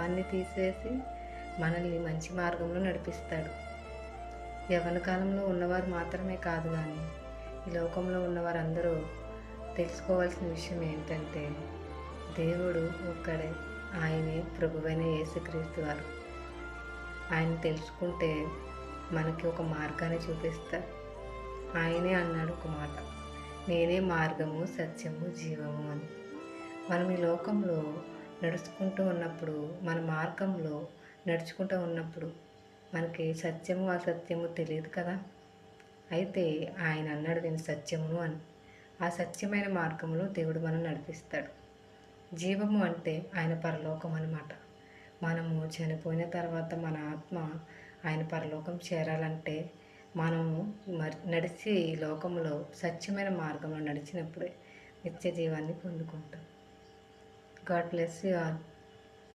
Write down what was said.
పాపాన్ని తీసివేసి మనల్ని మంచి మార్గంలో నడిపిస్తాడు. యవ్వన కాలంలో ఉన్నవారు మాత్రమే కాదు, కానీ ఈ లోకంలో ఉన్నవారందరూ తెలుసుకోవాల్సిన విషయం ఏంటంటే దేవుడు ఒక్కడే, ఆయనే ప్రభువైన యేసుక్రీస్తు వారు. ఆయన తెలుసుకుంటే మనకి ఒక మార్గాన్ని చూపిస్తారు. ఆయనే అన్నాడు ఒక మాట, నేనే మార్గము, సత్యము, జీవము అని. మనం ఈ లోకంలో నడుచుకుంటూ ఉన్నప్పుడు, మన మార్గంలో నడుచుకుంటూ ఉన్నప్పుడు మనకి సత్యము అసత్యము తెలియదు కదా. అయితే ఆయన అన్నాడు, నేను సత్యమును అని. ఆ సత్యమైన మార్గంలో దేవుడు మనం నడిపిస్తాడు. జీవము అంటే ఆయన పరలోకం అన్నమాట. మనము చనిపోయిన తర్వాత మన ఆత్మ ఆయన పరలోకం చేరాలంటే మనము నడిచి ఈ లోకంలో సత్యమైన మార్గంలో నడిచినప్పుడే నిత్య జీవాన్ని పొందుకుంటాం. God bless you all.